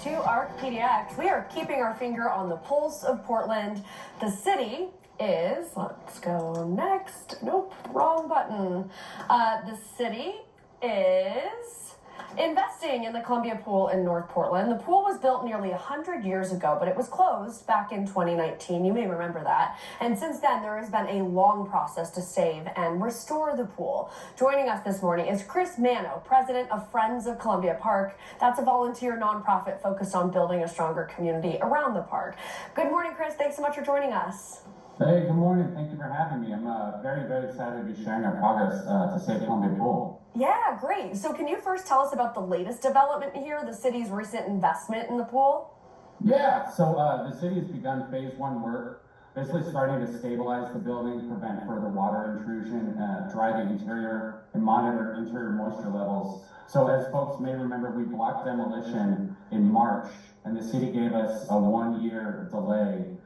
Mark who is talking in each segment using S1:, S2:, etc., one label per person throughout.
S1: to ARC PDX. We are keeping our finger on the pulse of Portland. The city is, let's go next. Nope, wrong button. The city is investing in the Columbia Pool in North Portland. The pool was built nearly 100 years ago, but it was closed back in 2019. You may remember that. And since then, there has been a long process to save and restore the pool. Joining us this morning is Manno, president of Friends of Columbia Park. That's a volunteer nonprofit focused on building a stronger community around the park. Good morning, Chris. Thanks so much for joining us.
S2: Hey, good morning. Thank you for having me. I'm very, very excited to be sharing our progress to save Columbia Pool.
S1: Yeah, great. So can you first tell us about the latest development here, the city's recent investment in the pool?
S2: Yeah, so the city has begun phase one work, basically starting to stabilize the building, prevent further water intrusion, dry the interior, and monitor interior moisture levels. So as folks may remember, we blocked demolition in March, and the city gave us a 1-year delay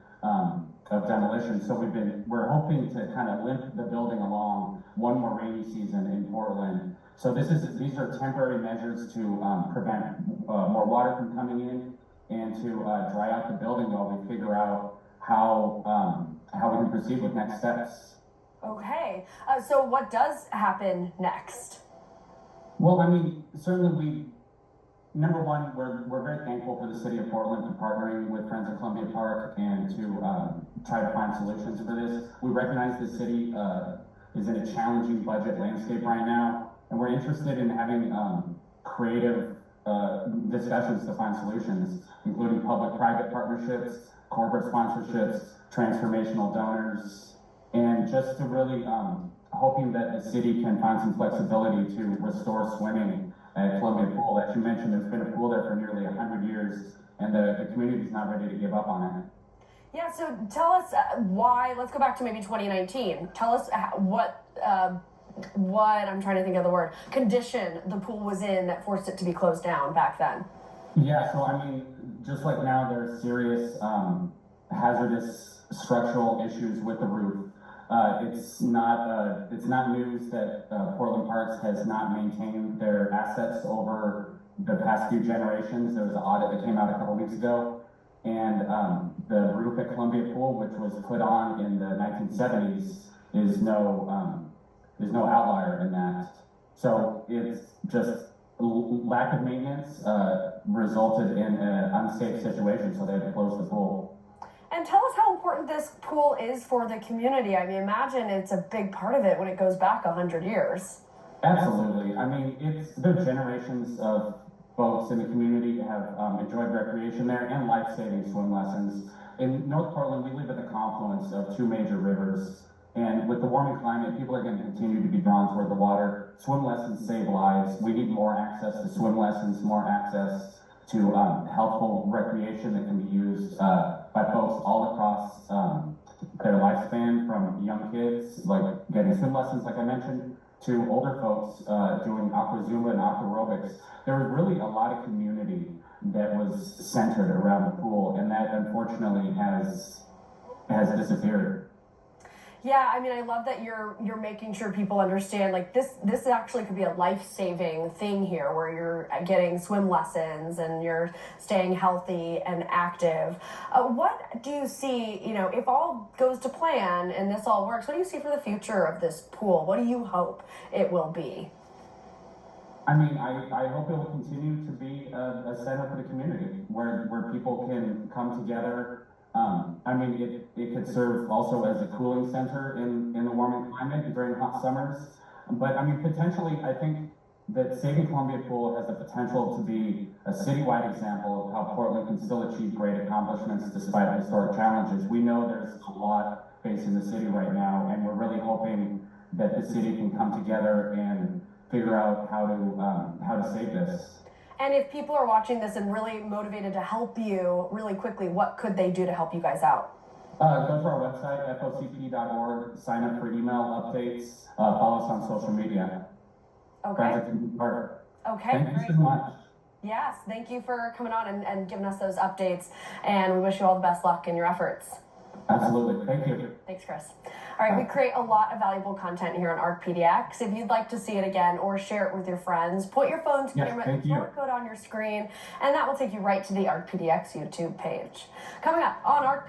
S2: of demolition. So we're hoping to kind of limp the building along one more rainy season in Portland. So these are temporary measures to prevent more water from coming in and to dry out the building while we figure out how we can proceed with next steps.
S1: Okay, so what does happen next?
S2: Well, I mean, certainly number one, we're very thankful for the city of Portland for partnering with Friends of Columbia Park and to try to find solutions for this. We recognize the city is in a challenging budget landscape right now, and we're interested in having creative discussions to find solutions, including public-private partnerships, corporate sponsorships, transformational donors, and just to really hoping that the city can find some flexibility to restore swimming at Columbia Pool. As you mentioned, there's been a pool there for nearly 100 years, and the community's not ready to give up on it.
S1: Yeah, so tell us why, let's go back to maybe 2019. Tell us what I'm trying to think of the word, condition the pool was in that forced it to be closed down back then.
S2: Yeah, so I mean, just like now, there's serious hazardous structural issues with the roof. It's not news that Portland Parks has not maintained their assets over the past few generations. There was an audit that came out a couple weeks ago, and the roof at Columbia Pool, which was put on in the 1970s, is no outlier in that. So it's just lack of maintenance resulted in an unsafe situation, so they had to close the pool.
S1: And tell us how important this pool is for the community. I mean, imagine it's a big part of it when it goes back 100 years.
S2: Absolutely. I mean, there are generations of folks in the community have enjoyed recreation there and life-saving swim lessons. In North Portland, we live at the confluence of two major rivers. And with the warming climate, people are going to continue to be drawn toward the water. Swim lessons save lives. We need more access to swim lessons, more access to healthful recreation that can be used by folks all across their lifespan, from young kids, like getting swim lessons, like I mentioned, to older folks doing aqua zumba and aqua aerobics. There was really a lot of community that was centered around the pool, and that unfortunately has disappeared.
S1: Yeah, I mean, I love that you're making sure people understand, like, this actually could be a life-saving thing here, where you're getting swim lessons and you're staying healthy and active. What do you see, if all goes to plan and this all works, what do you see for the future of this pool? What do you hope it will be?
S2: I mean, I hope it will continue to be a center for the community where people can come together. I mean, it could serve also as a cooling center in the warming climate during hot summers. But I mean, potentially, I think that saving Columbia Pool has the potential to be a citywide example of how Portland can still achieve great accomplishments despite historic challenges. We know there's a lot facing the city right now, and we're really hoping that the city can come together and figure out how to save this.
S1: And if people are watching this and really motivated to help you really quickly, what could they do to help you guys out?
S2: Go to our website, focp.org, sign up for email updates, follow us on social media.
S1: Okay. Okay.
S2: Thank you so much.
S1: Yes, thank you for coming on and giving us those updates, and we wish you all the best luck in your efforts.
S2: Absolutely. Thank you.
S1: Thanks, Chris. All right, we create a lot of valuable content here on ARC PDX. If you'd like to see it again or share it with your friends, put your phone's camera and QR code on your screen, and that will take you right to the ARC PDX YouTube page. Coming up on ARC